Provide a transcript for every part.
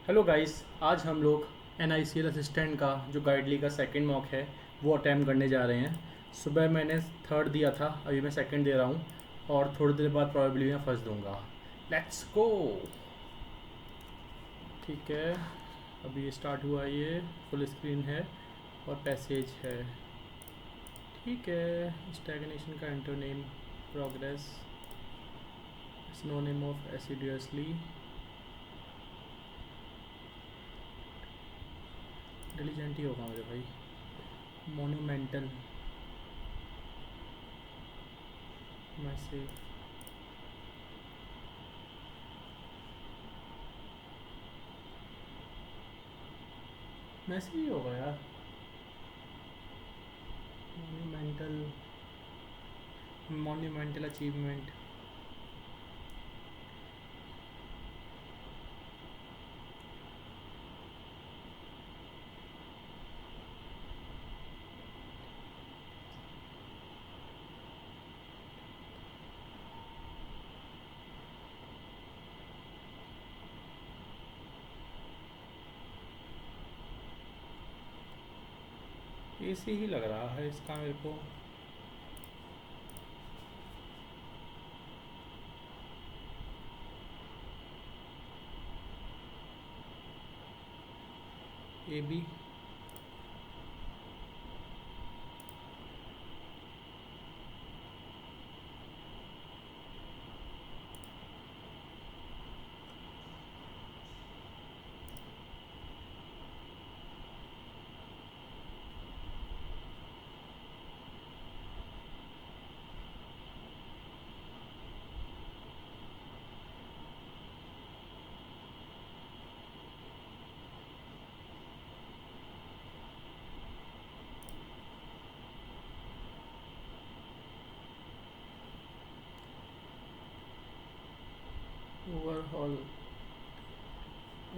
Hello guys. आज हम लोग NICL असिस्टेंट का जो गाइडली का सेकंड मॉक है वो अटैम्प्ट करने जा रहे हैं। सुबह मैंने थर्ड दिया था, अभी मैं सेकंड दे रहा हूँ और थोड़ी देर बाद प्रॉबेबली मैं फर्स्ट दूंगा। Let's go. ठीक है, अभी स्टार्ट हुआ, ये फुल स्क्रीन है और पैसेज है। ठीक है, स्टैग्नेशन का antonym progress, synonym of assiduously, diligent ही होगा मेरे भाई। मोन्यूमेंटल, मैसिव, मैसिव ही होगा यार। Monumental, monumental achievement। ऐसे ही लग रहा है इसका मेरे को। ए बी, ओवरहॉल,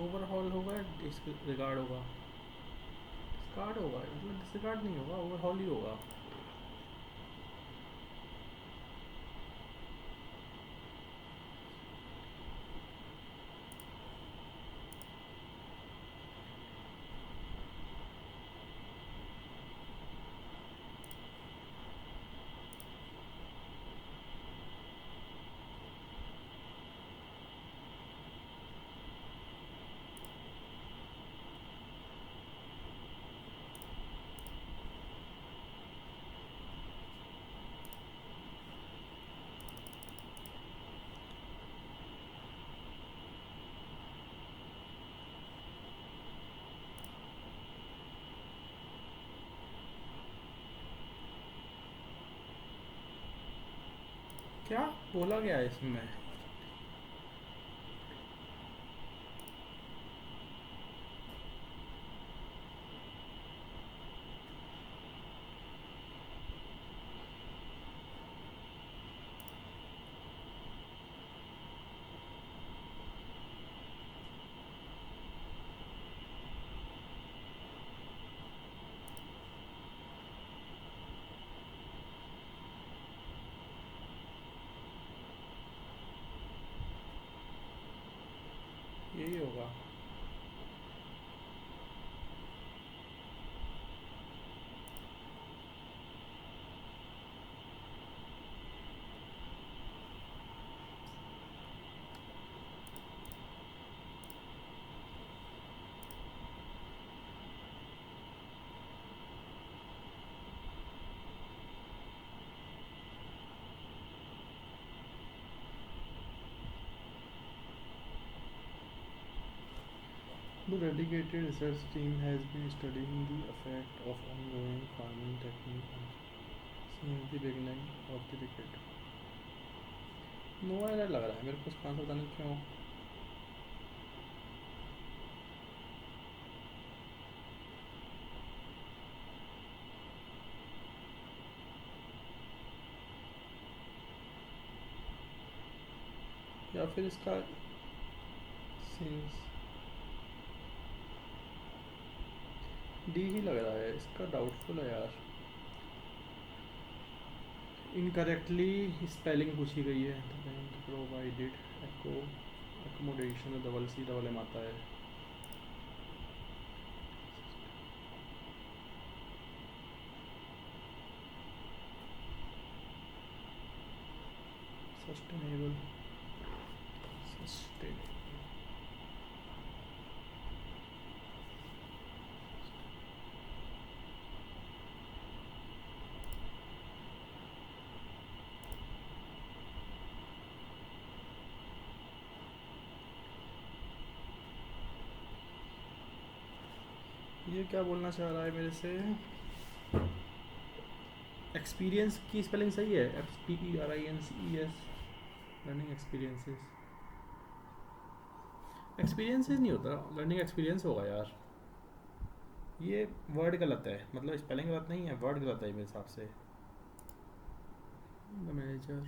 ओवरहॉल होगा, डिसरिगार्ड होगा। डिस्कार्ड होगा मतलब डिसरिगार्ड नहीं होगा, ओवरहॉल ही होगा। क्या बोला गया है इसमें? यही होगा। The dedicated research team has been studying the effect of ongoing farming technique since the beginning of the decade। No error लग रहा है मेरे को, उसका आंसर पता नहीं क्यों। या फिर इसका सिंस डी ही लग रहा है, इसका डाउटफुल है यार। इनकरेक्टली स्पेलिंग पूछी गई है। प्रोवाइडेड एको, accommodation, double C double M आता है। ये क्या बोलना चाह रहा है मेरे से? एक्सपीरियंस की स्पेलिंग सही है, EXPERIENCES, लर्निंग एक्सपीरियंसेस। एक्सपीरियंसेस नहीं होता, लर्निंग एक्सपीरियंस होगा यार। ये वर्ड गलत है, मतलब स्पेलिंग गलत नहीं है, वर्ड गलत है मेरे हिसाब से। द मैनेजर,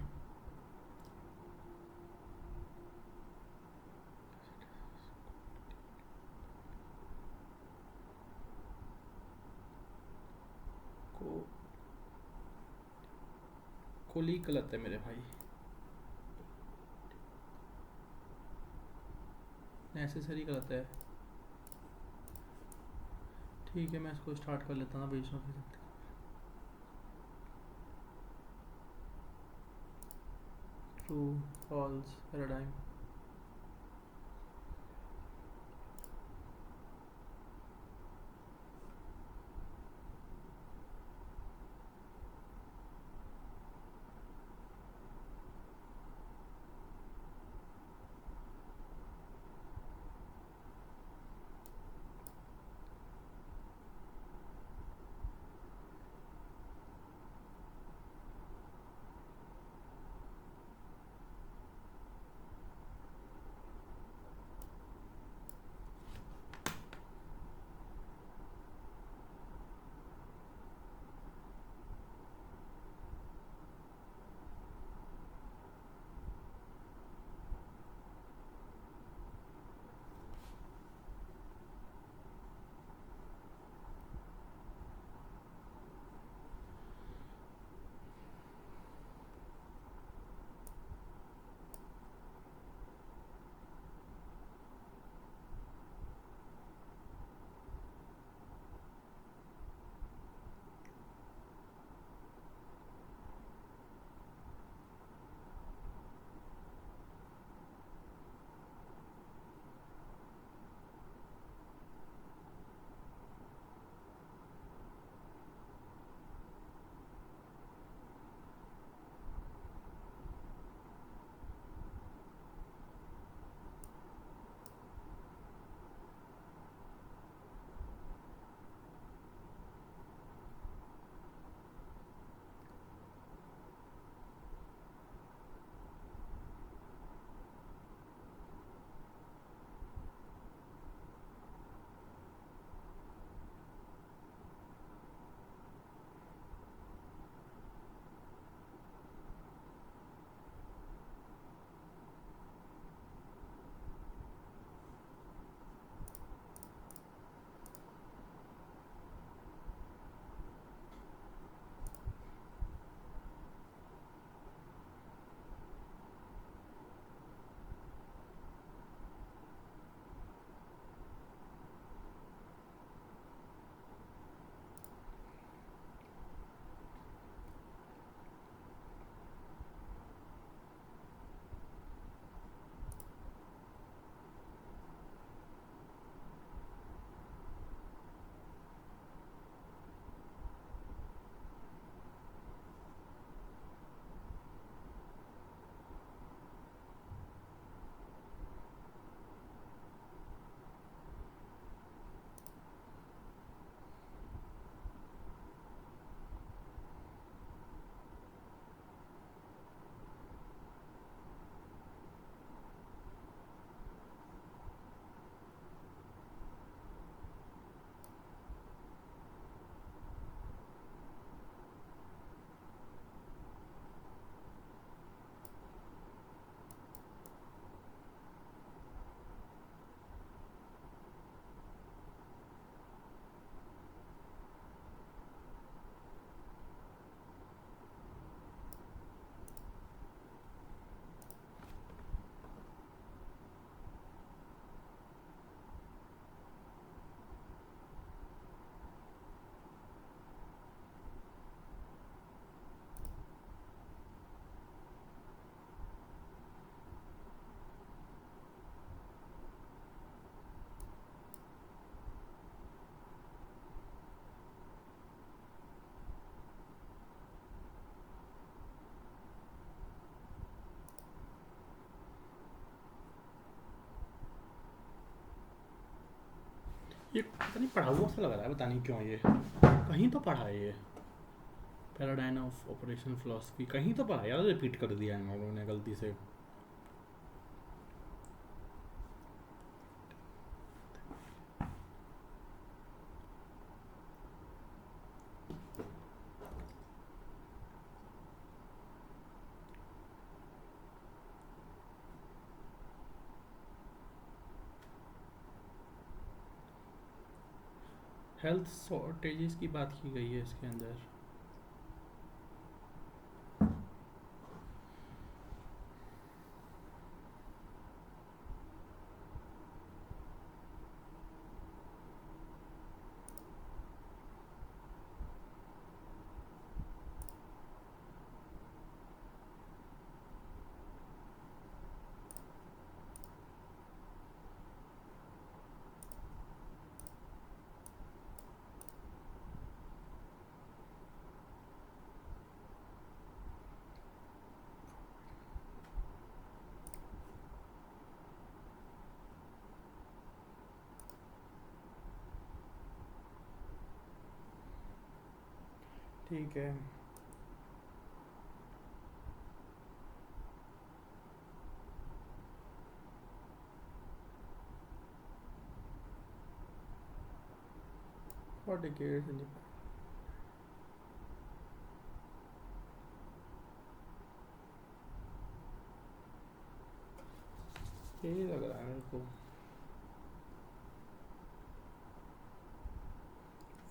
को कोली गलत है मेरे भाई। नेसेसरी गलत है। ठीक है, मैं इसको स्टार्ट कर लेता हूँ बेचना फिर। True, false, paradigm. ये पता नहीं पढ़ा हुआ सा लग रहा है, पता नहीं क्यों, ये कहीं तो पढ़ा है ये। पैराडाइन ऑफ ऑपरेशन फिलोसफी कहीं तो पढ़ा है यार, रिपीट कर दिया इन लोगों ने गलती से। हेल्थ शॉर्टेजेस की बात की गई है इसके अंदर। ठीक है। फॉर डिकेड्स यही लग रहा है मेरे को।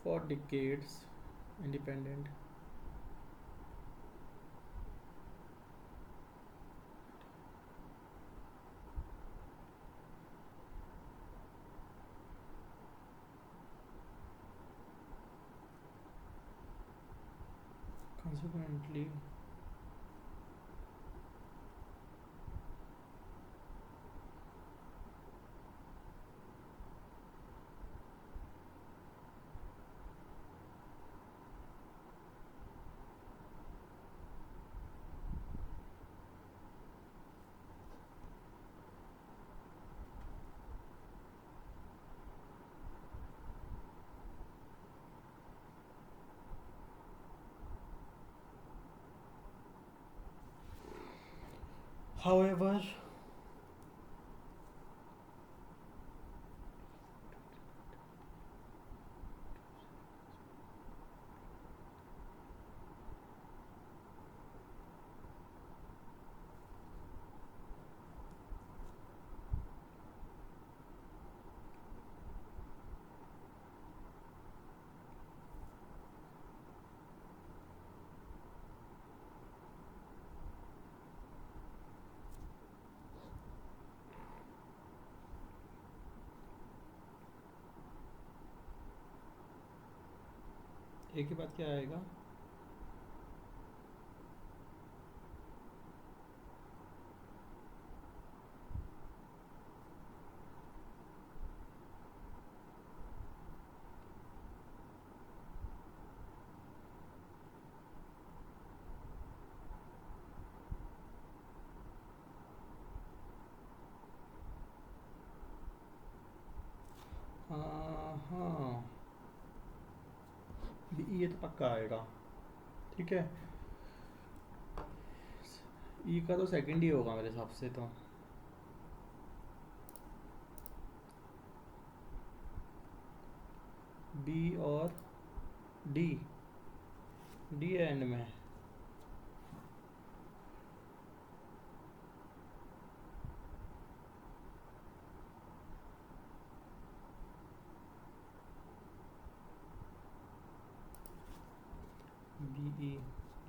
For decades independent. Consequently, however, एक ही बात क्या आएगा। हाँ, ये तो पक्का आएगा। ठीक है, ई का तो सेकंड ही होगा मेरे हिसाब से तो। बी और डी, डी एंड में। बी ई,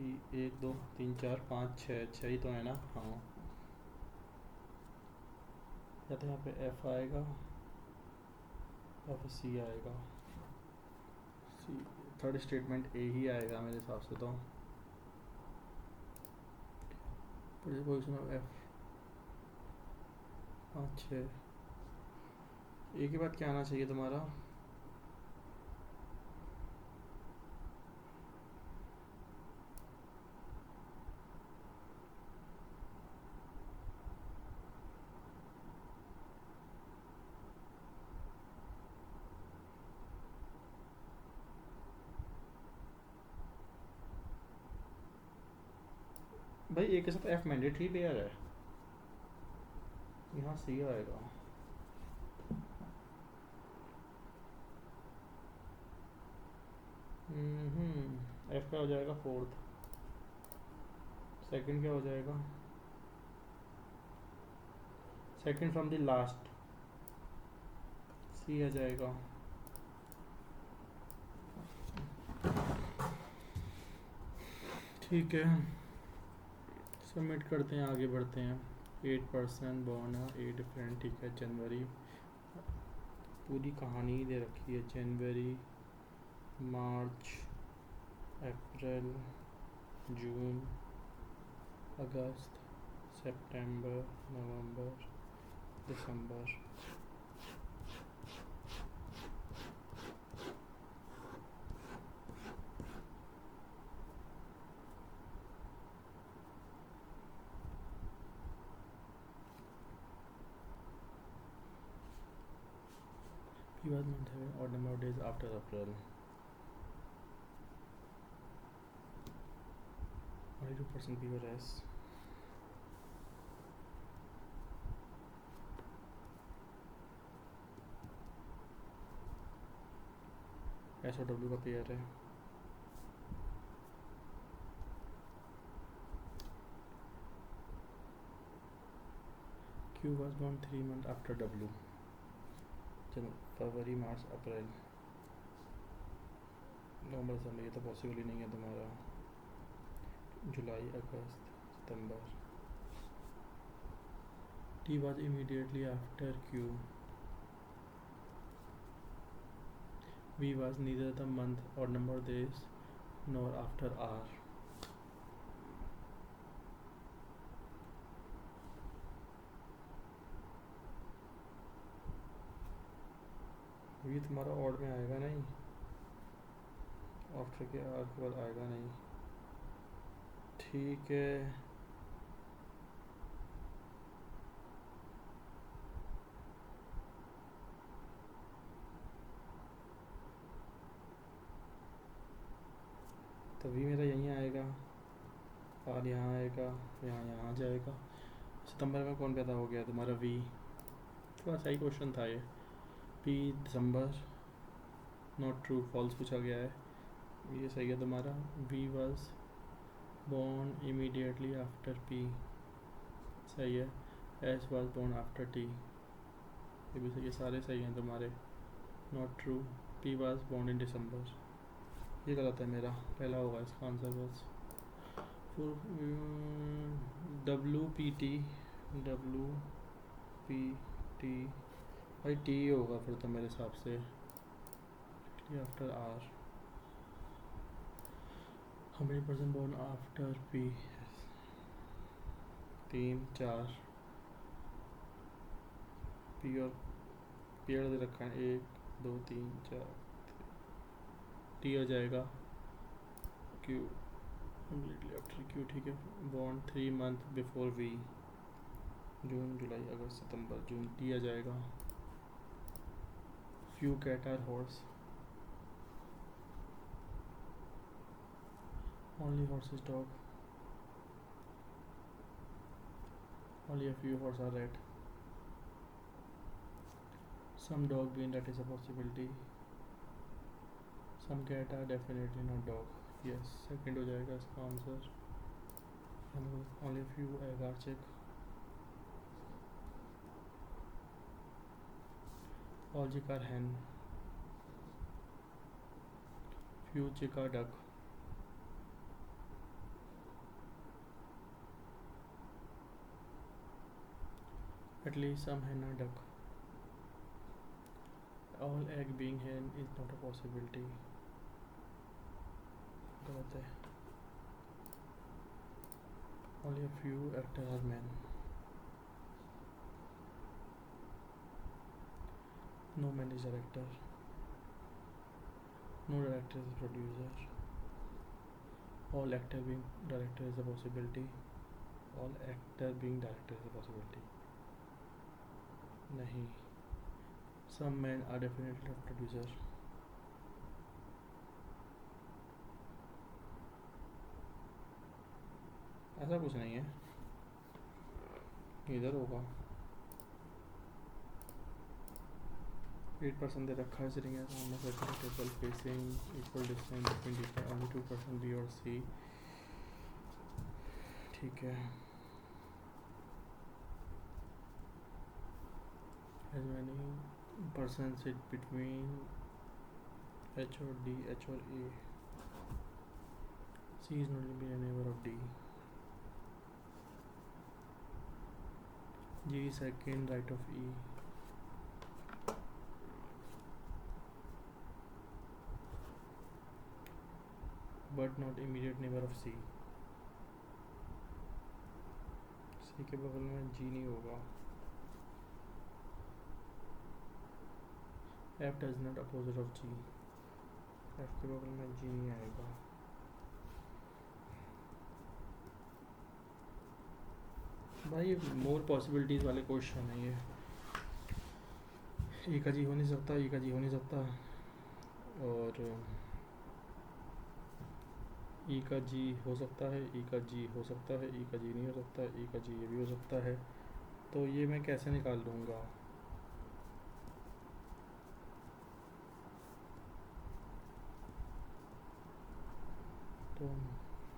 ई एक दो तीन चार पाँच छः, छः ही तो है ना। हाँ, या तो यहाँ पे एफ आएगा या फिर सी आएगा। सी, थर्ड स्टेटमेंट ए ही आएगा मेरे हिसाब से तो। पोजीशन ऑफ एफ, पाँच छः, एक ही बात क्या आना चाहिए तुम्हारा। भाई ए के साथ एफ मैंडेटरी पेयर है, यहाँ सी आएगा। एफ क्या हो जाएगा, फोर्थ। सेकंड क्या हो जाएगा, सेकंड फ्रॉम द लास्ट, सी आ जाएगा। ठीक है, सबमिट करते हैं, आगे बढ़ते हैं। 8% बॉर्न है, 8 फ्रेंड, ठीक है। जनवरी, पूरी कहानी दे रखी है, जनवरी, मार्च, अप्रैल, जून, अगस्त, सितंबर, नवंबर, दिसंबर। He was not having odd number of days after April. 42% PRS. SOW का पेयर है। Q was born 3 months after W. फरवरी, मार्च, अप्रैल, नवंबर, दिसंबर, ये तो पॉसिबल ही नहीं है तुम्हारा। जुलाई, अगस्त, सितंबर। T was immediately after Q. V was neither the month or number of days nor after R. V तुम्हारा odd में आएगा नहीं, आफ्टर के आर के बाद आएगा नहीं। ठीक है, तो वी मेरा यहीं आएगा, आर यहाँ आएगा, यहाँ जाएगा। सितंबर में कौन पैदा हो गया तुम्हारा, वी। थोड़ा सही क्वेश्चन था ये। P December, not true, false पूछा गया है, ये सही है तुम्हारा। V was born immediately after P, सही है। S was born after T, ये भी सही है, सारे सही हैं तुम्हारे। Not true, P was born in December, ये गलत है मेरा, पहला होगा इसका आंसर बस। WPT, WPT भाई टी होगा फिर तो मेरे हिसाब से, after R. How many person born after P? 3, 4। P और पेड़ दे रखा है, 1, 2, 3, 4। टी आ जाएगा, क्यू कम्प्लीटली आफ्टर क्यू, ठीक है। बॉर्न 3 मंथ बिफोर वी, जून, जुलाई, अगस्त, सितंबर, जून, टी आ जाएगा। Few cat are horse, only horses dog, only a few horses are red. Some dog being that is a possibility. Some cat are definitely not dog. Yes, second हो जाएगा इसका answer. Only a few agar check. All chick are hen. Few chick are duck. At least some hen are duck. All egg being hen is not a possibility. गलत है। Only a few actors are men. No man is director. No director is a producer. All actor being director is a possibility. All actor being director is a possibility. नहीं, some men are definitely a producer. ऐसा कुछ नहीं है, इधर होगा। 8% दे रखा है, sitting at on the table facing equal distance between D only 2% B और सी। ठीक है, as many person sit between H or D, H or A. C is not be a neighbor of D. G is second right of E. But not immediate neighbor of C. C के बगल में G नहीं होगा। F does not opposite of G. F के बगल में G नहीं आएगा। भाई मोर पॉसिबिलिटीज़ वाले क्वेश्चन है ये। E का G हो नहीं सकता, E का G हो नहीं सकता, और E का G हो सकता है, E का G हो सकता है, E का G नहीं हो सकता, E का G ये भी हो सकता है। तो ये मैं कैसे निकाल दूँगा? तो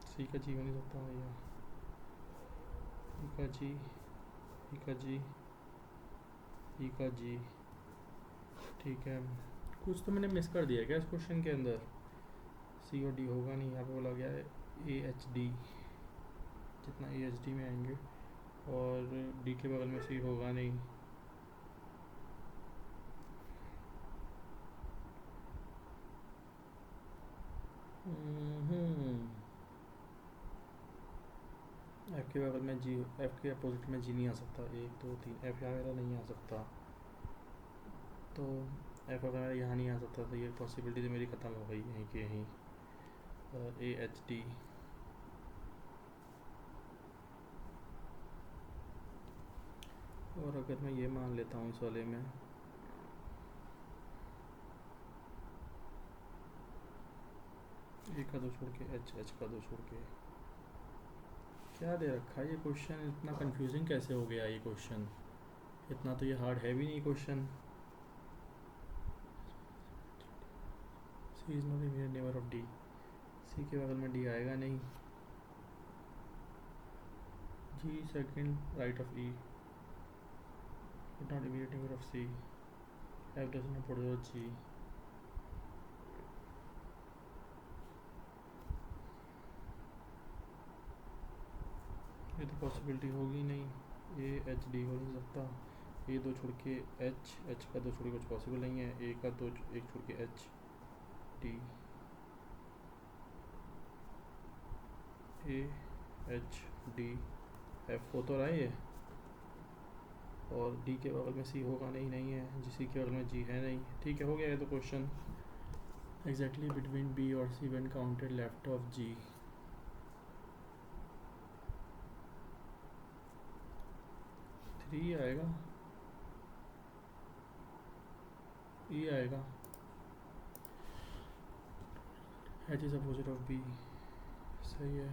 C का G हो नहीं सकता भैया, E का G, E का G, E का G। ठीक है, कुछ तो मैंने मिस कर दिया क्या इस क्वेश्चन के अंदर? C और D होगा नहीं, यहाँ पे बोला गया है AHD, जितना AHD में आएंगे, और D के बगल में C होगा नहीं। F के बगल में G, F के अपोजिट में G नहीं आ सकता। 1 2 3, F यहाँ मेरा नहीं आ सकता, तो F अगर मेरा यहाँ नहीं आ सकता तो ये पॉसिबिलिटी तो मेरी ख़त्म हो गई यहीं के यहीं। AHD, और अगर मैं ये मान लेता हूँ इस वाले में, ए का 2 छोड़ के H, H का 2 छोड़ के, क्या दे रखा है ये क्वेश्चन? इतना कंफ्यूजिंग कैसे हो गया ये क्वेश्चन? इतना तो ये हार्ड है भी नहीं question. C is not immediate neighbour of D, C के बगल में D आएगा नहीं। G second right of E, but not immediate neighbor of C. F does not oppose G. ये तो पॉसिबिलिटी होगी नहीं, AHD हो नहीं सकता। A 2 छोड़ के H, H का 2 छोड़ के कुछ पॉसिबल नहीं है। A का 2 1 छोड़ के H, D, A H D, F हो तो रहा है ये, और D के बगल में C होगा नहीं, नहीं है, C के बगल में G है नहीं। ठीक है, हो गया ये तो क्वेश्चन। एग्जैक्टली बिटवीन B और C when counted left of G। Three आएगा, E आएगा, H is opposite of B। सही है,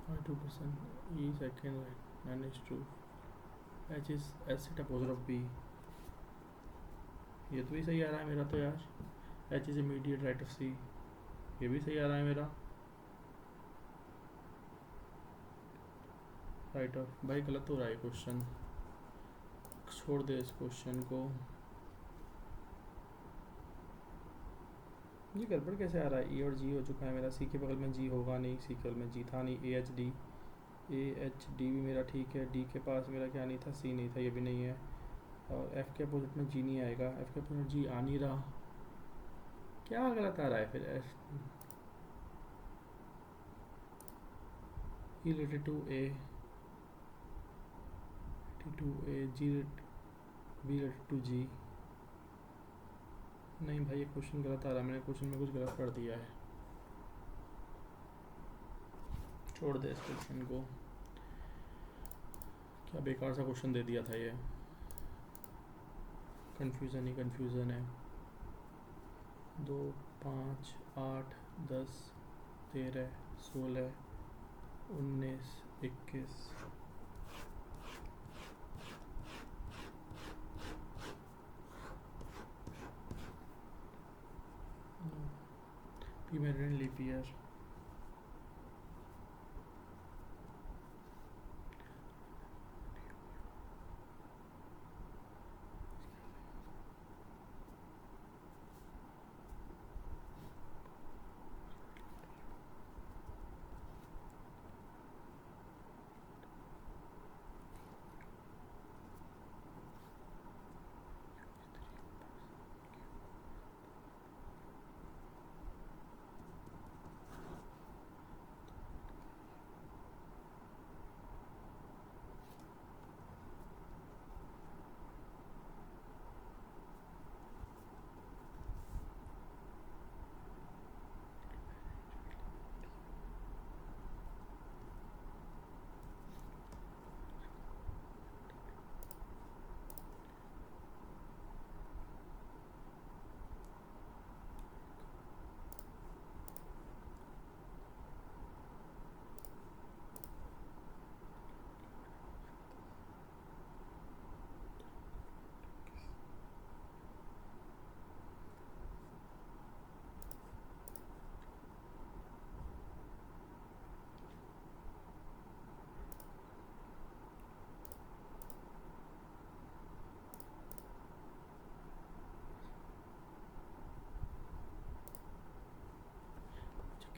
और 2% E second minus 2, H is S it opposite of B। ये तो भी सही आ रहा है मेरा तो यार। H is immediate right of C, ये भी सही आ रहा है मेरा। राइट ऑफ, भाई गलत हो रहा है क्वेश्चन, छोड़ दे इस क्वेश्चन को। ये गड़बड़ कैसे आ रहा है? E और G हो चुका है मेरा, C के बगल में G होगा नहीं, C के बगल में G था नहीं। AHD, AHD भी मेरा ठीक है, D के पास मेरा क्या नहीं था, C नहीं था, ये भी नहीं है, और F के अपोजिट में G नहीं आएगा, F के अपोजिट में G आ नहीं रहा। क्या गलत आ रहा है फिर? E related to A, G B related to G। नहीं भाई, ये क्वेश्चन गलत आ रहा है, मैंने क्वेश्चन में कुछ गलत कर दिया है, छोड़ दे इस क्वेश्चन को। क्या बेकार सा क्वेश्चन दे दिया था ये, कंफ्यूजन ही कंफ्यूजन है। दो, 5, 8, 10, 13, 16, 19, 21। प्रीमेरियन लीप ईयर।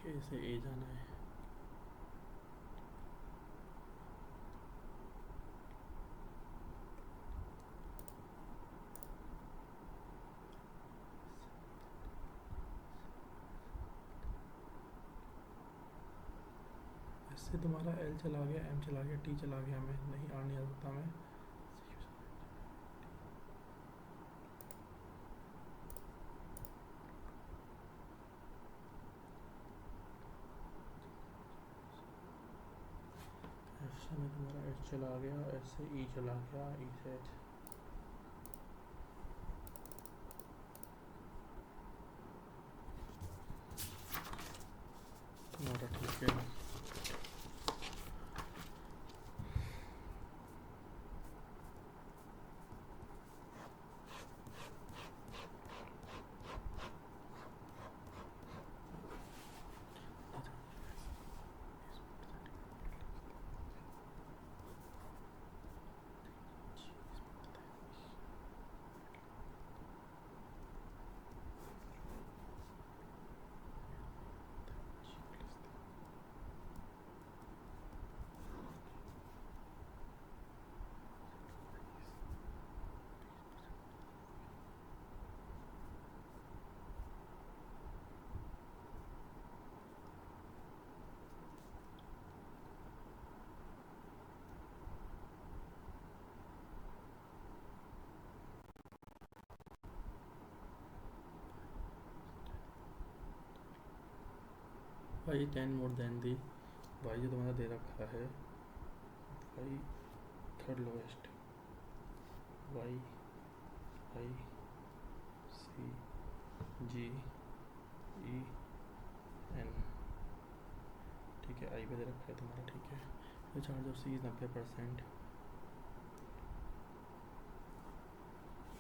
कैसे ए जाना है? इससे तुम्हारा एल चला गया, एम चला गया, टी चला गया, मैं नहीं आ नहीं आ सकता मैं। एफ से में तुम्हारा एच चला गया, एच से ई चला गया, ई से एच। तुम्हारा ठीक है। वाई 10 मोर देन दी, वाई जो तुम्हारा दे रखा है, वाई थर्ड लोएस्ट, वाई आई सी जी ई एन, ठीक है। आई पे दे रखा है तुम्हारा, ठीक है। तो charge of C is 90%,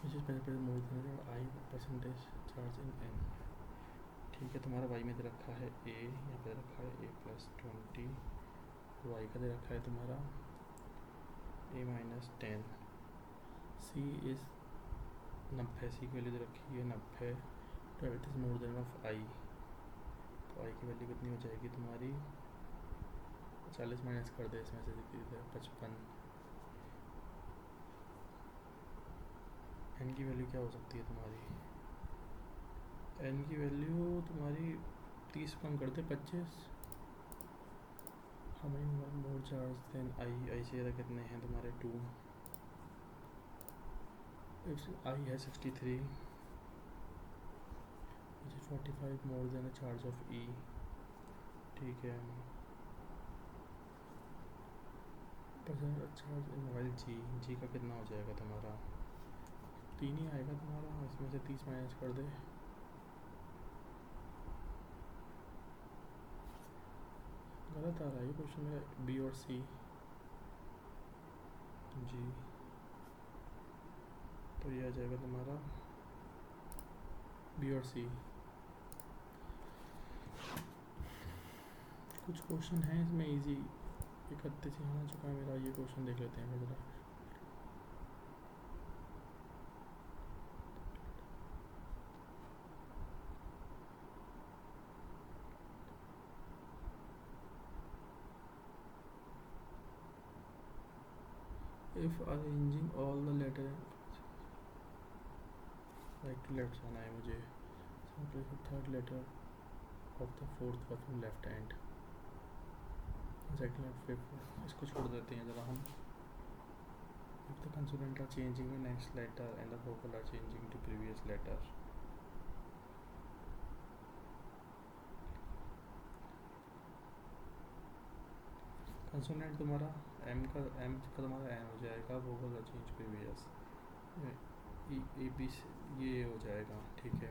which is more than I percentage charge in N, ठीक है। तुम्हारा वाई में दे रखा है ए, यहाँ पे दे रखा है ए प्लस 20, वाई का दे रखा है तुम्हारा ए माइनस 10, सी इज़ 90, सी की वैल्यू दे रखी है 90, तो it is more than of I, तो आई की वैल्यू कितनी हो जाएगी तुम्हारी, 40 माइनस कर दे इसमें से 55। एन की वैल्यू क्या हो सकती है तुम्हारी, एन की वैल्यू तुम्हारी 30 कम कर दे 25। How many more charge than I, I से ज़्यादा कितने हैं तुम्हारे 2, आई है 63, which is 45 more than charge of E, ठीक है। चार्ज इन वाइल जी, जी का कितना हो जाएगा तुम्हारा 3 ही आएगा तुम्हारा, इसमें से 30 माइनस कर दे, गलत आ रहा है ये क्वेश्चन मेरा, बी और सी, जी, तो ये आ जाएगा तुम्हारा बी और सी। कुछ क्वेश्चन हैं इसमें इजी, एक हफ्ते से आ चुका है मेरा, ये क्वेश्चन देख लेते हैं ज़रा। If arranging all the letter right to left आना है मुझे, third letter of the fourth one from left hand, second and fifth, इसको छोड़ देते हैं ज़रा हम। If the consonant are changing the next letter and the vocal are changing to previous letter, consonant तुम्हारा एम का तुम्हारा एन हो जाएगा, वोकल का चेंज प्रीवियस, ए बी ये हो जाएगा, ठीक है।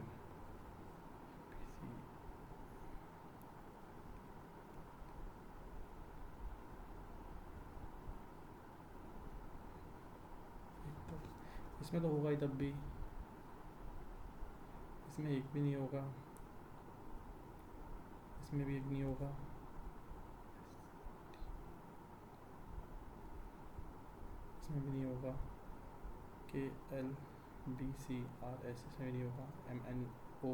इसमें तो होगा ही तब भी, इसमें एक भी नहीं होगा, इसमें भी एक नहीं होगा, इसमें भी नहीं होगा, K L B C R S इसमें भी नहीं होगा, एम एन ओ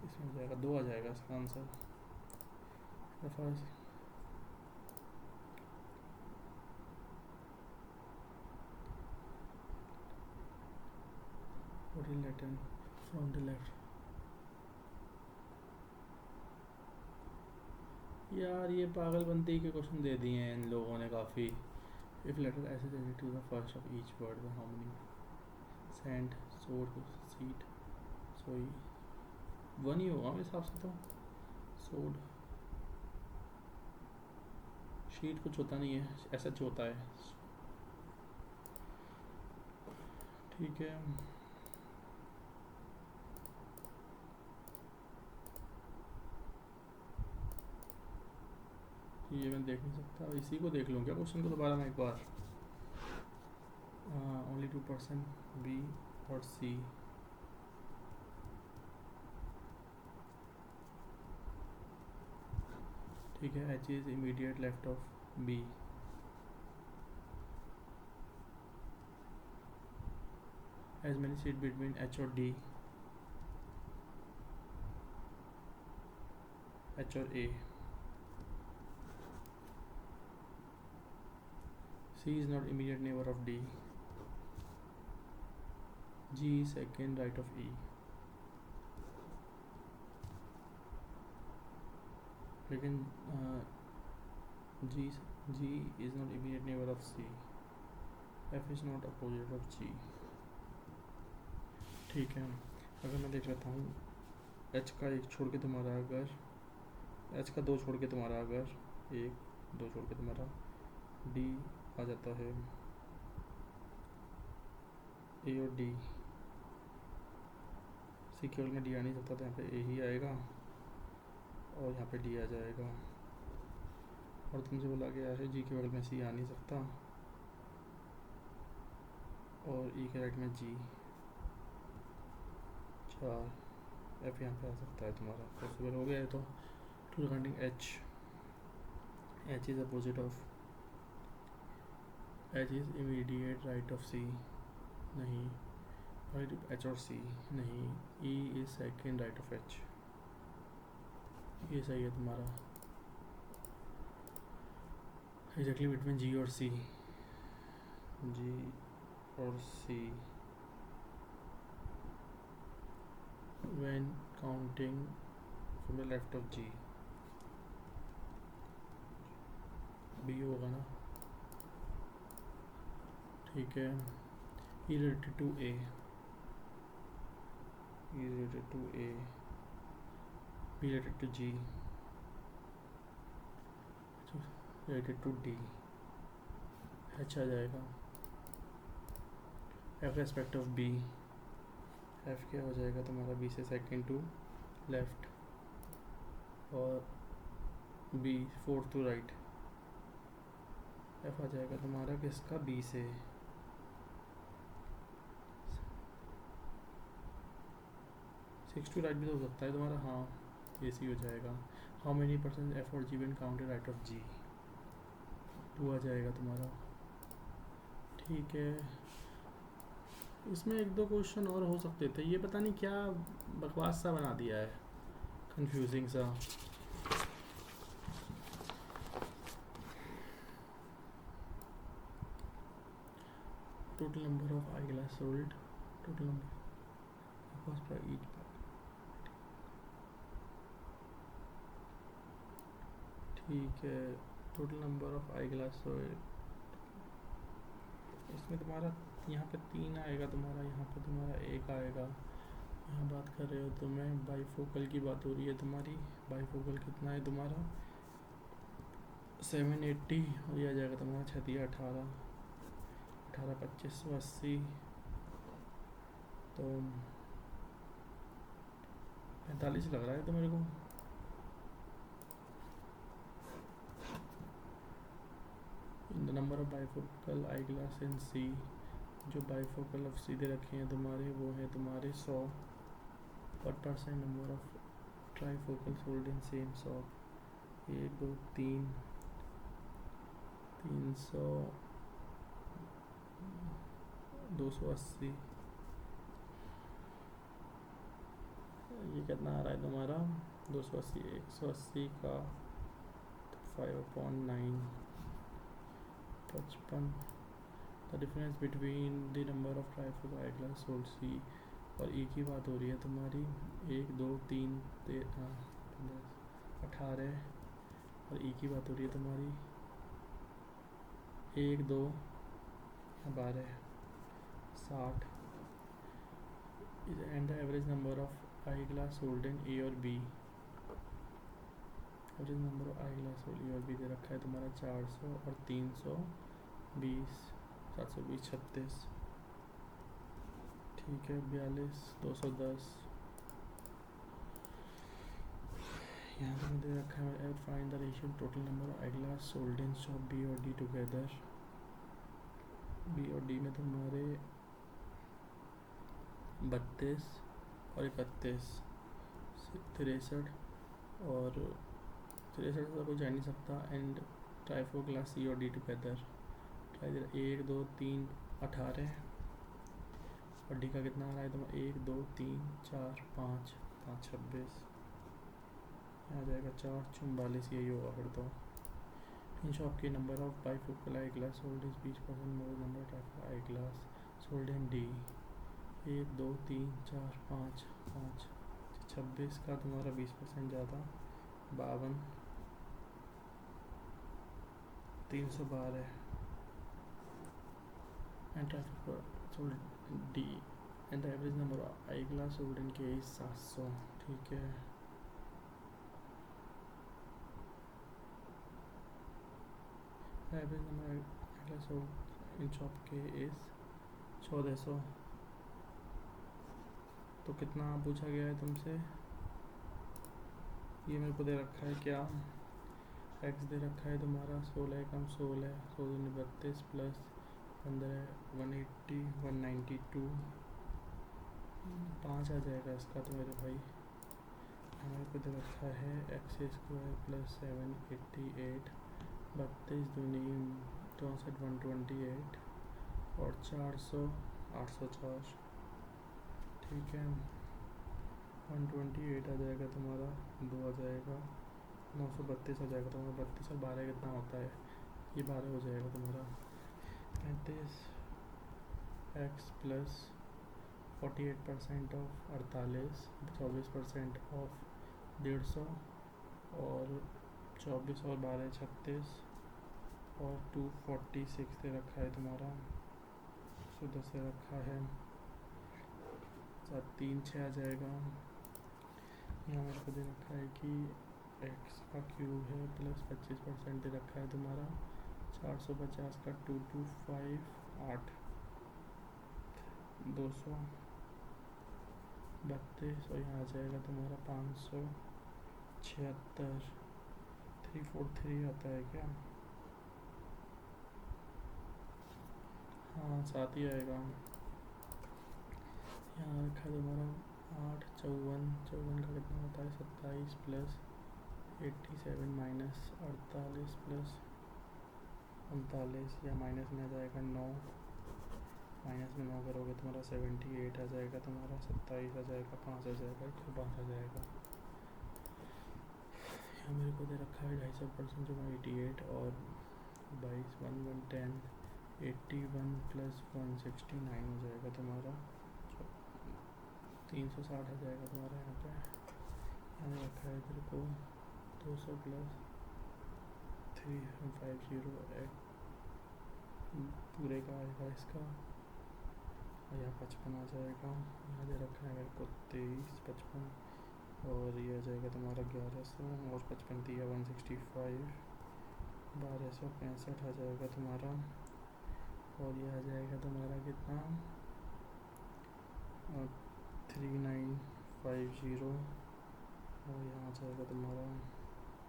इसमें हो जाएगा, दो आ जाएगा इसका answer. First letter from the left, यार ये पागलपंती के क्वेश्चन दे दिए हैं इन लोगों ने काफ़ी। इफ लेटर ऐसे to the first of each word, how many सेंड सोड सीट सोई, वन ही होगा मेरे हिसाब से तो, सोड शीट कुछ होता नहीं है, ऐसा होता है, ठीक है। ये मैं देख नहीं सकता, इसी को देख लूँ क्या क्वेश्चन को दोबारा मैं एक बार, ओनली 2% बी और सी, ठीक है। H is immediate left of B, as many seat between H और डी, एच और A, C is not immediate neighbor of D, G is second right of E, लेकिन G is not immediate neighbor of C, F is not opposite of G, ठीक है। अगर मैं देख लेता हूँ H का एक छोड़ के तुम्हारा अगर, H का दो छोड़ के तुम्हारा अगर, एक दो छोड़ के तुम्हारा D आ जाता है, A और D, C केवल में D आ नहीं सकता, तो यहाँ पे A ही आएगा और यहाँ पे D आ जाएगा, और तुमसे बोला गया है G के बगल में C आ नहीं सकता, और E के राइट में G, चार, F यहाँ पे आ सकता है तुम्हारा, पॉसिबल हो गया है। तो to regarding H is opposite of, H is immediate right of C, नहीं, राइट H और C नहीं, E is second right of H, ये सही है तुम्हारा, एग्जैक्टली बिटवीन G और C, G और C when counting from the left of G, B होगा ना, ठीक है। E related to A, E related to A, B related to G, related to D, H आ जाएगा, F respect of B, F क्या हो जाएगा तुम्हारा, B से सेकेंड टू लेफ्ट, और B, fourth to right, F आ जाएगा तुम्हारा किसका, बी से। 6 टू राइट भी तो हो सकता है तुम्हारा, हाँ ये सी हो जाएगा। हाउ मेनी परसेंट एफ और जी बिन काउंटेड राइट ऑफ जी, 2 आ जाएगा तुम्हारा। ठीक है, इसमें एक दो क्वेश्चन और हो सकते थे, ये पता नहीं क्या बकवास सा बना दिया है, कंफ्यूजिंग सा। Total number of eye glass sold, total number cost per each. ठीक है, total number of eye glass sold, इसमें तुम्हारा यहाँ पे 3 आएगा तुम्हारा, यहाँ पे तुम्हारा 1 आएगा। यहाँ बात कर रहे हो तुम्हें बाईफोकल की बात हो रही है तुम्हारी, बाईफोकल कितना है तुम्हारा 780, और ये आ जाएगा तुम्हारा 6 18 18 2580, तो 45 लग रहा है तो मेरे को। In the number of bifocal eye glass in C, जो बाईफोकल अब सीधे रखे हैं तुम्हारे वो है तुम्हारे 100। What percent number of trifocal sold in same shop, 1 2 3 300 280, ये कितना आ रहा है तुम्हारा 280, 180 का 5/9, 55। The difference between the number of trifocal eye glass sold C और ई की बात हो रही है तुम्हारी 1 2 3 18, और ई की बात हो रही है तुम्हारी 1 2 12 60, and the average number of eye glass sold in A और B, average number of eye glass sold A और बी दे रखा है तुम्हारा 400 और 320, 720 36। ठीक है, 42 210, यहाँ पे दे रखा है find the ratio total number of eye glass sold in shop B और डी टुगेदर, बी और डी में तुम्हारे 32 और 31, 63, और 63 से कोई जा नहीं सकता, एंड ट्राईफोर ग्लास सी और डी टुगेदर, 1 2 3 18, और डी का कितना आ रहा है तुम्हारा 1 2 3 4 5 5 26, आ जाएगा 4 44, यही होगा फिर तो। इन शॉप के number of bifocal eye glass sold is 20% more number of eye glass sold in D, 1 2 3 4 5 5, 26 का तुम्हारा 20% ज़्यादा 52, 312, and sold D, and the average number of eye glass sold इन के इज 700। ठीक है, average number I glass sold in shop के is 1400, तो कितना पूछा गया है तुमसे, ये मेरे को दे रखा है क्या, एक्स दे रखा है तुम्हारा 16 कम 16 16 32 प्लस 15 180 192, 5 आ जाएगा इसका तो मेरे भाई। हमारे को दे रखा है एक्स स्क्वायर प्लस 788, 32 दूनी 64 128, और 400 804। ठीक है, 128 आ जाएगा तुम्हारा, 2 आ जाएगा 932 आ जाएगा तुम्हारा, 32 और 12 कितना होता है, ये 12 हो जाएगा तुम्हारा। 35 एक्स प्लस 48% ऑफ 48, 24% ऑफ 150, और 24 और 12 36, और 246 से रखा है तुम्हारा, 10 से रखा है 7 3 6 आ जाएगा। यहाँ मेरे को दे रखा है कि एक्स का क्यूब है प्लस 25% दे रखा है तुम्हारा, 450 का 225 8, 232, और यहाँ आ जाएगा तुम्हारा 576, 343 आता है क्या? हाँ 7 ही आएगा। यहाँ रखा है तुम्हारा 8 54 54 का कितना होता है 27 प्लस 87 माइनस 48 प्लस 39 या माइनस में आ जाएगा 9, माइनस में 9 करोगे तुम्हारा 78 आ जाएगा, तुम्हारा 27 आ जाएगा, 5 आ जाएगा, 112 आ जाएगा। यहाँ मेरे को दे रखा है 250% जो 88 और 22 1 1 10 81 प्लस 169 हो जाएगा तुम्हारा 360 आ जाएगा तुम्हारा। यहाँ पे यहाँ रखा है तेरे को 200 प्लस 350 पूरे का आएगा इसका, और यहाँ 55 आ जाएगा। यहाँ दे रखा है मेरे को 23 55 और ये आ जाएगा तुम्हारा 1100 और 55 दिया 165 1265 आ जाएगा तुम्हारा। और ये आ जाएगा तुम्हारा कितना 3950 और यहाँ आ जाएगा तुम्हारा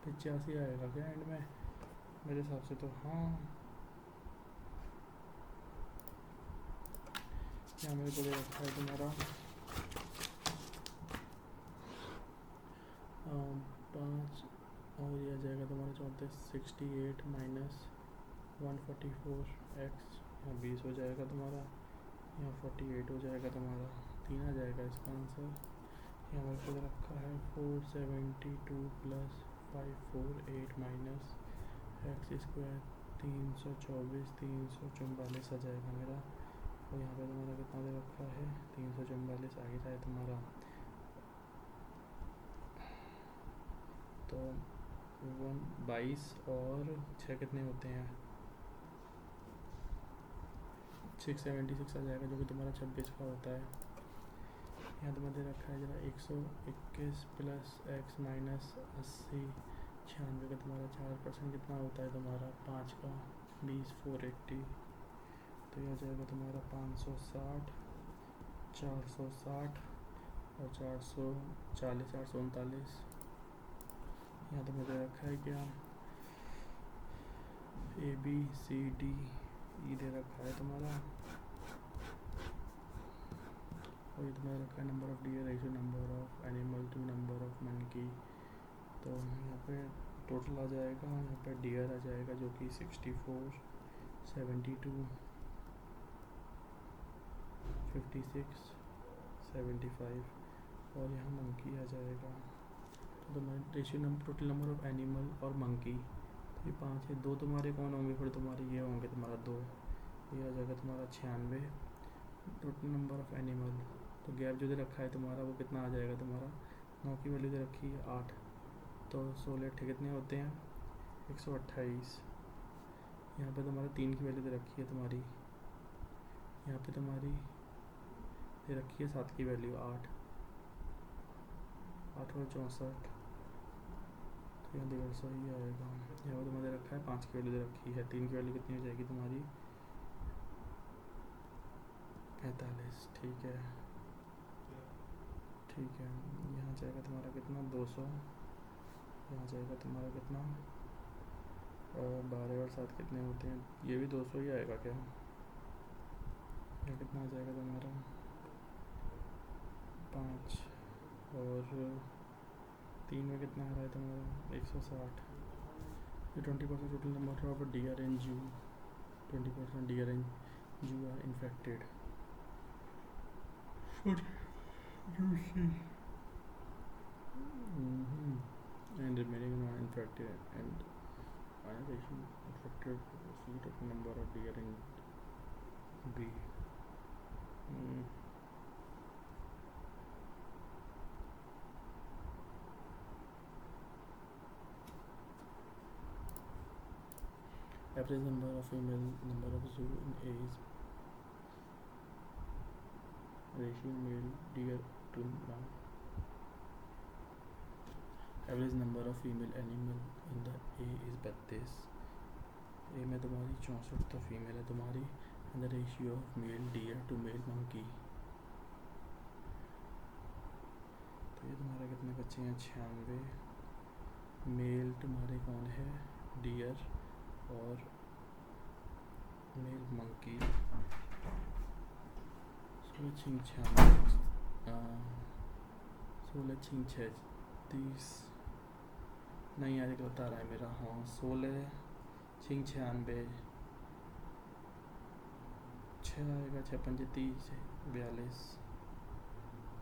85 आएगा क्या एंड में मेरे हिसाब से तो। हाँ यहाँ मेरे को दे रखा है तुम्हारा 5 और ये आ जाएगा तुम्हारा 34 68 माइनस 144 एक्स, यहाँ 20 हो जाएगा तुम्हारा, यहाँ 48 हो जाएगा तुम्हारा, 3 आ जाएगा इसका आंसर। यहाँ मेरे को रखा है 472 प्लस 548 माइनस एक्स स्क्वायर 324 344 आ जाएगा मेरा। और यहाँ पे तुम्हारा कितना दे रखा है 344 आगे जाए तुम्हारा, तो 22 और 6 कितने होते हैं 676 आ जाएगा जो कि तुम्हारा 26 का होता है। यहाँ तुम्हें दे रखा है जरा 121 प्लस एक्स माइनस 80 96 का तुम्हारा 4% कितना होता है तुम्हारा 5 का 20 480, तो यह आ जाएगा तुम्हारा 560 460 और 440 839। यहाँ तो मुझे रखा है क्या ABCD E दे रखा है तुम्हारा, और ये तुम्हारा रखा है number of deer ratio number of animal to number of monkey. तो यहाँ पे टोटल आ जाएगा, यहाँ पे डियर आ जाएगा जो कि 64 72 56 75 और यहाँ मंकी आ जाएगा। तो तुम्हारे ratio number total number of animal और मंकी, तो ये 5 है, 2 तुम्हारे कौन होंगे फिर तुम्हारे ये होंगे तुम्हारा 2, ये आ जाएगा तुम्हारा 96 टोटल नंबर ऑफ एनिमल। तो गैप जो दे रखा है तुम्हारा वो कितना आ जाएगा तुम्हारा 9 की वैल्यू दे रखी है 8, तो 16 8 कितने होते हैं 128। यहाँ पे तुम्हारा 3 की वैल्यू दे रखी है तुम्हारी, यहाँ पे तुम्हारी दे रखी है 7 की वैल्यू 8 8 और 64, तो यहाँ 150 ही आएगा। यहाँ पर तुम्हें दे रखा है 5 की वैल्यू दे रखी है, 3 की वैल्यू कितनी हो जाएगी तुम्हारी 45। ठीक है ठीक है, यहाँ जाएगा तुम्हारा कितना 200, यहाँ जाएगा तुम्हारा कितना 12 और 7 कितने होते हैं, ये भी 200 ही आएगा क्या, यहाँ कितना आ जाएगा तुम्हारा 5 और 3 में कितना आ रहा है तुम्हारा 160। ये 20% total number of deer and zoo, 20% deer and zoo are infected and remaining non-infected and ionization affected seat of number of deer in B. Average number of female number of zoo in A is ratio male deer to 1. Average number of female animal in the A is 32. A में तुम्हारी 64 तो female है तुम्हारी, and the ratio of male deer to male monkey, तो ये तुम्हारा कितने बच्चे हैं 96 मेल तुम्हारे कौन है? डियर और मेल मंकी। 16 नहीं यार एक बता रहा है मेरा। हाँ 16 96 6 आएगा, 6 5 30 42।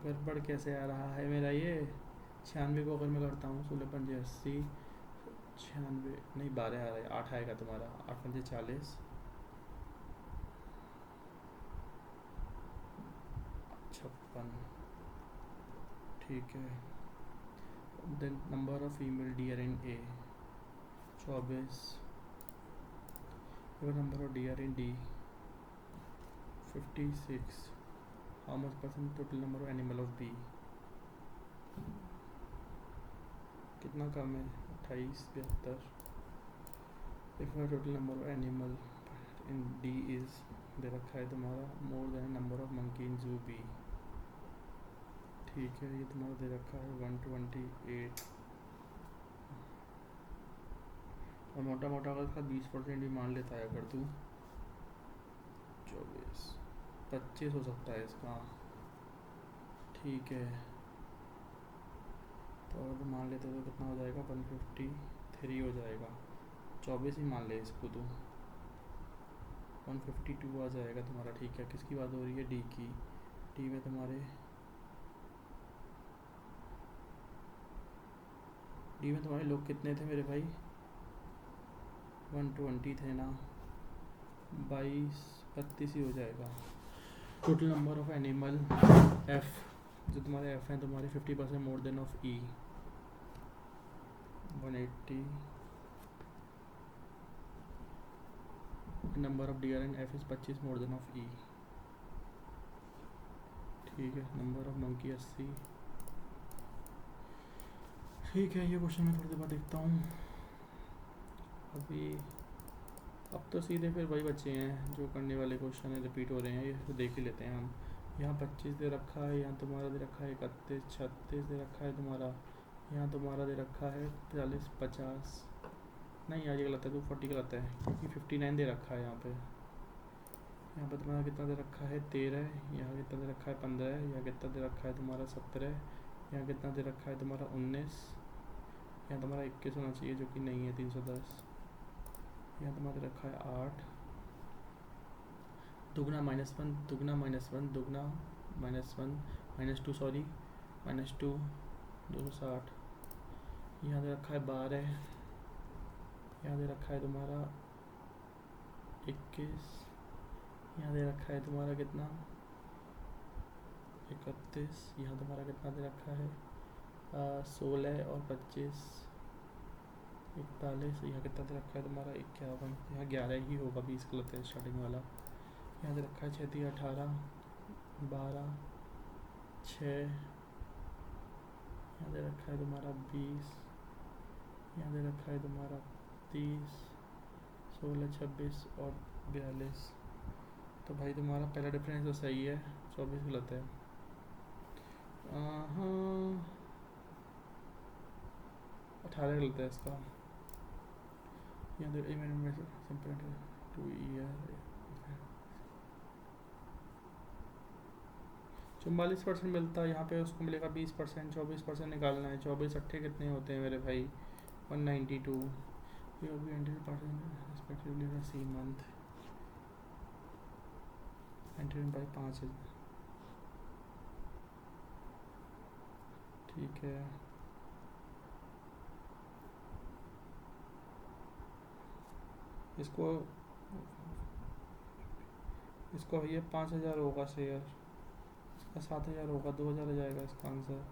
गड़बड़ कैसे आ रहा है मेरा ये? 96 को अगर मैं करता हूँ 16 5 80 96 नहीं 12 आ रहा है, 8 आएगा तुम्हारा। 8 5 40 56। ठीक है। Then number of female deer in A 24। Number of deer in D 56। How much percent total number of animal of B? कितना कम है? 28 72। If total number of animal in D is दे रखा है तुम्हारा more than number of monkey in zoo B. ठीक है, ये तुम्हारा दे रखा है 128। और मोटा मोटा अगर इसका 20% भी मान लेता है अगर तू 24 25 हो सकता है इसका। ठीक है, तो अगर मान लेते तो कितना हो जाएगा? 153 हो जाएगा। 24 ही मान ले इसको तू, 152 आ जाएगा तुम्हारा। ठीक है, किसकी बात हो रही है? डी की। डी में तुम्हारे लोग कितने थे मेरे भाई? 120 थे ना, 22 32 ही हो जाएगा। Total number of animal F, जो तुम्हारे एफ हैं तुम्हारे 50% more than of E 180। Number of deer and F is 25 more than of E. ठीक है, नंबर ऑफ मंकी 80। ठीक है, ये क्वेश्चन मैं थोड़ी देर बाद देखता हूँ। अभी अब तो सीधे फिर वही बच्चे हैं जो करने वाले क्वेश्चन है, रिपीट हो रहे हैं, ये तो देख ही लेते हैं हम। यहाँ 25 दे रखा है, यहाँ तुम्हारा दे रखा है 31 36 दे रखा है तुम्हारा, यहाँ तुम्हारा दे रखा है 40 50। नहीं यार ये गलत है, 240 गलत है क्योंकि 59 दे रखा है यहाँ पे। यहाँ पर तुम्हारा कितना दे रखा है? 13। यहाँ कितना दे रखा है? 15। यहाँ कितना दे रखा है तुम्हारा? 17। यहाँ कितना दे रखा है तुम्हारा? 19। यहाँ तुम्हारा 21 होना चाहिए जो कि नहीं है, 310। यहाँ तुम्हारा रखा है 8। दुगना -1 दुगना -1 दुगना -1 -2 सॉरी -2 260। यहाँ दे रखा है 12। यहाँ दे रखा है तुम्हारा 21। यहाँ दे रखा है तुम्हारा कितना? 31। यहाँ तुम्हारा कितना दे रखा है? 16 और 25 41। यहाँ कितना दे रखा है तुम्हारा? 51। यहाँ 11 ही होगा, 20 गलत है स्टार्टिंग वाला। यहाँ दे रखा है 36 18 12 6। यहाँ दे रखा है तुम्हारा 20। यहाँ दे रखा है तुम्हारा 30 16 26 और 42। तो भाई तुम्हारा पहला डिफरेंस तो सही है, 24 गलत है। हाँ 18 गलत है इसका। यहाँ दे 2 ईयर 44% मिलता है, यहाँ पे उसको मिलेगा 20%। 24% निकालना है। 24 अट्ठे कितने होते हैं मेरे भाई? 192। ये भी 100% रिस्पेक्टिवली सी मंथ 100/5 है। ठीक है, इसको ये 5000 होगा शेयर, इसका 7000 होगा, 2000 हो जाएगा इसका आंसर।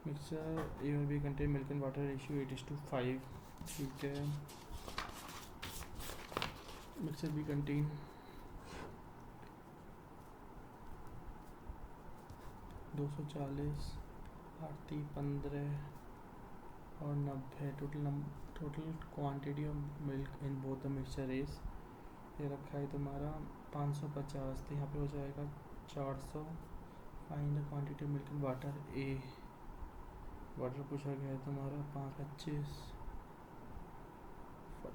मिक्सचर ए और B contain milk and water ratio 8:5। ठीक है, मिक्सचर बी कंटेन 240 8 15 और 90। Total quantity of milk in both the mixture is, ये रखा है तुम्हारा 550। तो यहाँ पे हो जाएगा 400। Find the quantity of milk and water A water पूछा गया है तुम्हारा 525।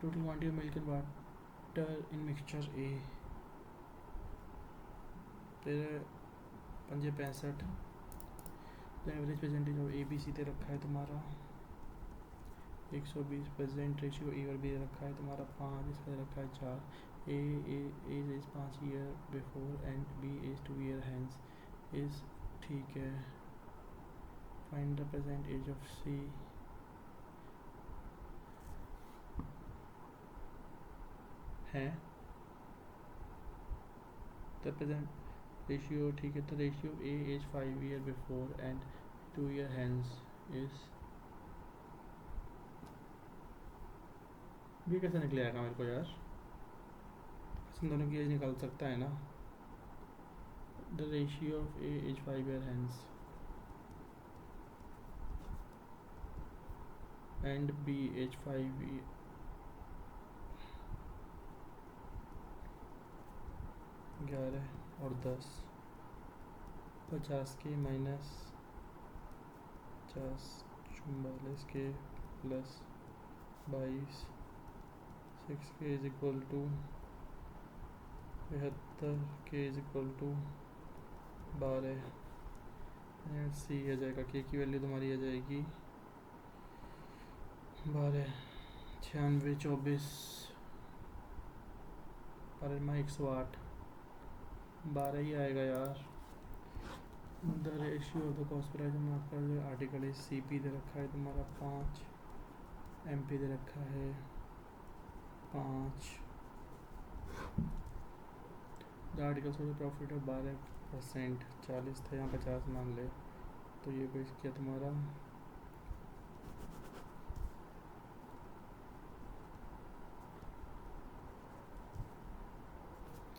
Total quantity of milk and water in mixture A, फिर 565। तो average percentage of A B C दे रखा है तुम्हारा 120%। रेशियो ए और बी दे रखा है तुम्हारा 5, इसका दे रखा है 4। A is 5 year before and B is 2 year hence is, ठीक है। Find the present age of C है द प्रेजेंट रेशियो, ठीक है। तो ratio A is 5 year before and 2 year hence is, ये कैसे निकलेगा मेरे को यार, इन दोनों की एज निकाल सकता है ना। The ratio of A is 5 year hence and B is 5 year, 11 और 10, 50 के माइनस 50, 44 के प्लस 22, 6 के इज इक्वल टू 72 के इज इक्वल टू 12। सी आ जाएगा, के की वैल्यू तुम्हारी आ जाएगी 12, 96, 24, 108, 12 ही आएगा यार। The ratio of the cost price में आपका जो आर्टिकल है सी पी दे रखा है तुम्हारा 5, एम पी दे रखा है 5। The article so profit of 12%, 40 था यहाँ 50 मान ले, तो ये बेच किया तुम्हारा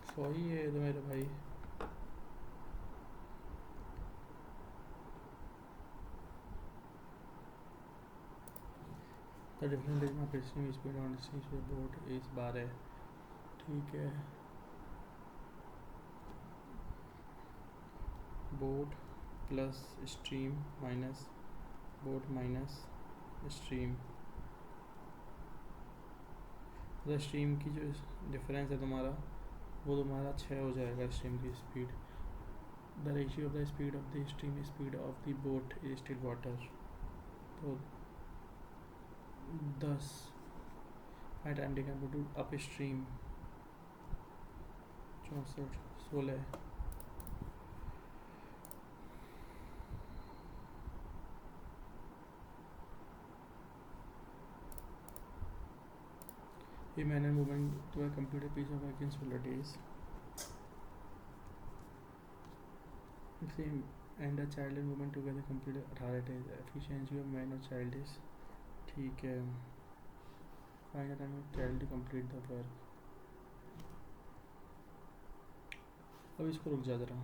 100 ही है तो मेरे भाई। The difference between operating speed on boat is 12, ठीक है। Boat plus stream minus boat minus stream, the stream की जो डिफरेंस है तुम्हारा वो तुम्हारा 6 हो जाएगा स्ट्रीम की speed. The ratio of the speed of the stream speed of the boat is still water, तो 10 by time taken to upstream 64, 16। A man and woman to a computer piece of work in solar days. Same and a child and woman together computer 18 days. Efficiency of man or child is, ठीक है। Find the time of child to complete the work. अब इसको रुक जा जरा।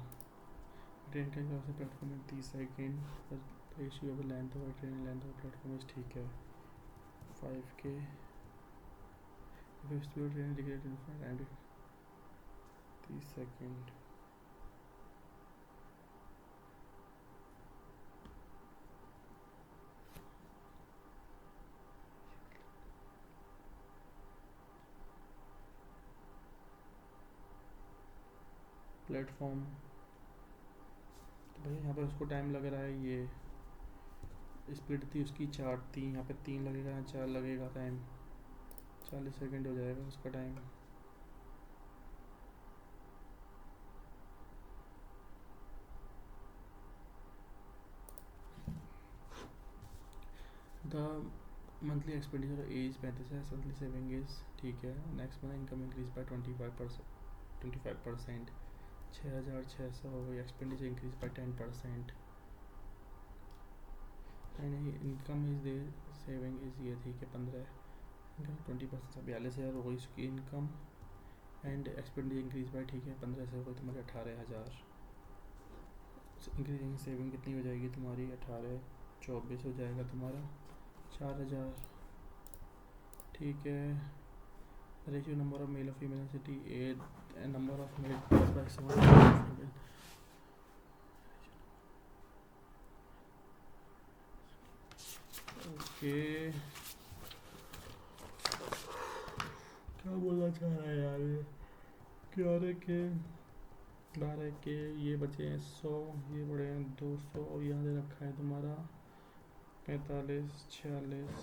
Train का जो platform है 30 second, ratio of length of train length of platform is, ठीक है 5 के। Speed train indicated 30 second. Platform तो भाई यहाँ पर उसको टाइम लग रहा है, ये स्पीड थी उसकी 4 थी, यहाँ पे 3 लगेगा, यहाँ 4 लगेगा, टाइम 40 सेकेंड हो जाएगा उसका time. The monthly expenditure as 35 है, मंथली सेविंग इज, ठीक है। Next month income increase by 25%, 6,600। Expenditure increase by 10%। नहीं income is there, saving is ये, ठीक है 15, 20%, 42,000 हो गई उसकी income and expenditure increase by, ठीक है 15 से हो गई तुम्हारे 18,000। इंक्रीजिंग सेविंग कितनी हो जाएगी तुम्हारी 18, 24 हो जाएगा तुम्हारा 4,000, ठीक है। रेशियो नंबर ऑफ मेल और female city 8, number of male by 7। के क्या बोलना चाह रहा है यार ये, 11 के ये बचे हैं 100, ये बड़े हैं 200 और यहाँ दे रखा है तुम्हारा 45 46।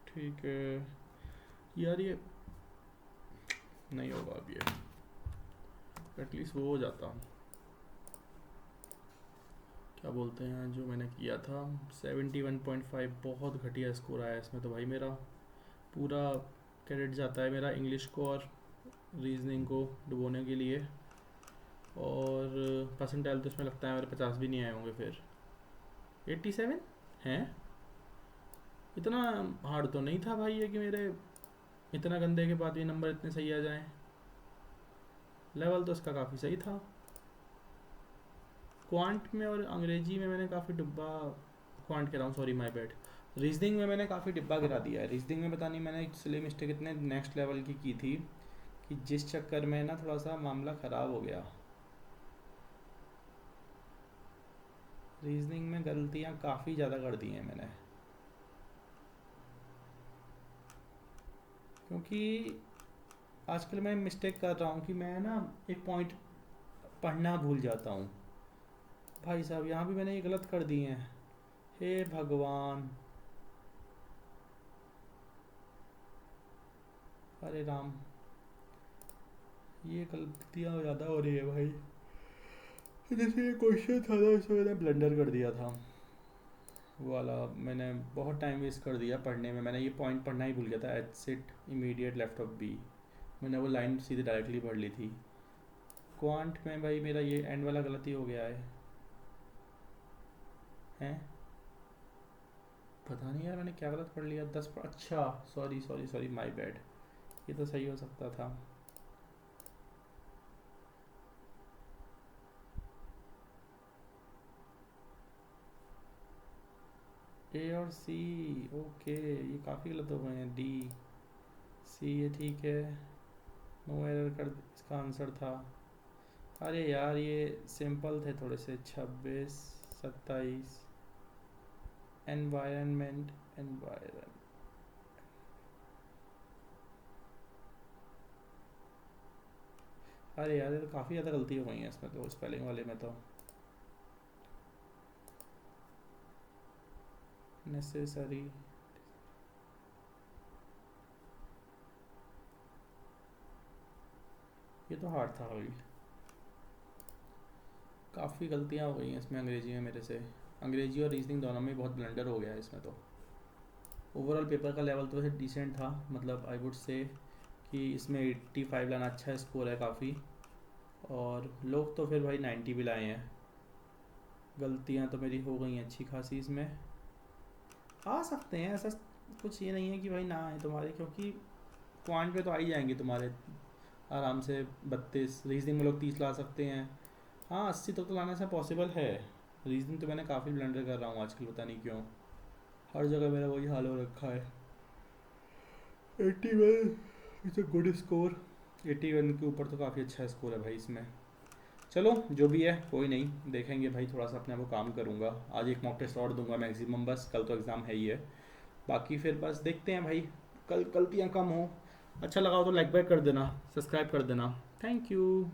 ठीक है यार, ये नहीं होगा अब, ये एटलीस्ट वो हो जाता, क्या बोलते हैं जो मैंने किया था 71.5, बहुत घटिया स्कोर आया इसमें तो भाई। मेरा पूरा क्रेडिट जाता है मेरा इंग्लिश को और रीजनिंग को डुबोने के लिए, और परसेंटाइल तो इसमें लगता है मेरे 50 भी नहीं आए होंगे फिर। 87 हैं, इतना हार्ड तो नहीं था भाई ये कि मेरे इतना गंदे के बाद भी नंबर इतने सही आ जाएं। लेवल तो इसका काफ़ी सही था। क्वांट में और अंग्रेजी में मैंने काफ़ी डिब्बा, क्वांट कह रहा हूँ सॉरी माय बैड, रीजनिंग में मैंने काफ़ी डिब्बा गिरा दिया है। रीजनिंग में पता नहीं मैंने इसलिए मिस्टेक इतने नेक्स्ट लेवल की थी कि जिस चक्कर में ना थोड़ा सा मामला ख़राब हो गया। रीजनिंग में गलतियाँ काफ़ी ज़्यादा कर दी हैं मैंने, क्योंकि आजकल मैं मिस्टेक कर रहा हूँ कि मैं ना एक पॉइंट पढ़ना भूल जाता हूँ। भाई साहब यहाँ भी मैंने ये गलत कर दिए हैं, हे भगवान, अरे राम, ये गलतियाँ ज़्यादा हो रही है भाई। जैसे ये क्वेश्चन था ना, इसमें मैंने ब्लंडर कर दिया था वो वाला, मैंने बहुत टाइम वेस्ट कर दिया पढ़ने में। मैंने ये पॉइंट पढ़ना ही भूल गया था, at sit immediate left of B, मैंने वो लाइन सीधे डायरेक्टली पढ़ ली थी। क्वांट में भाई मेरा ये एंड वाला गलती हो गया है, हैं पता नहीं यार मैंने क्या गलत पढ़ लिया। 10, अच्छा sorry sorry sorry my bad, ये तो सही हो सकता था। ए और सी, ओके ये काफ़ी गलत हो गए हैं। डी सी ये ठीक है, नो एरर कर इसका आंसर था। अरे यार ये सिंपल थे थोड़े से, 26 27, एनवायरनमेंट एनवायरन, अरे यार ये तो काफ़ी ज़्यादा गलती हो गई है इसमें तो, स्पेलिंग वाले में तो। नेसेसरी, ये तो हार्ड था भाई, काफ़ी गलतियाँ हो गई हैं इसमें अंग्रेजी में मेरे से। अंग्रेजी और रीजनिंग दोनों में बहुत ब्लंडर हो गया है इसमें तो। ओवरऑल पेपर का लेवल तो वैसे डिसेंट था, मतलब आई वुड से कि इसमें 85 लाना अच्छा स्कोर है काफ़ी, और लोग तो फिर भाई 90 भी लाए हैं। गलतियाँ तो मेरी हो गई हैं अच्छी खासी इसमें, आ सकते हैं ऐसा कुछ ये नहीं है कि भाई ना आए तुम्हारे, क्योंकि क्वांट पे तो आ ही जाएंगे तुम्हारे आराम से 32। रीजनिंग में लोग 30 ला सकते हैं, हाँ 80 तक तो लाने से पॉसिबल है। रीजनिंग तो मैंने काफ़ी ब्लंडर कर रहा हूँ आजकल, पता नहीं क्यों हर जगह मेरा वही हाल हो रखा है। 81 इट्स अ गुड स्कोर, 81 के ऊपर तो काफ़ी अच्छा स्कोर है भाई इसमें। चलो जो भी है कोई नहीं, देखेंगे भाई, थोड़ा सा अपने आप को काम करूँगा। आज एक मॉक टेस्ट और दूंगा मैक्सिमम, बस कल तो एग्ज़ाम है ही है, बाकी फिर बस देखते हैं भाई, कल गलतियाँ कम हो। अच्छा लगा हो तो लाइक बैक कर देना, सब्सक्राइब कर देना, थैंक यू।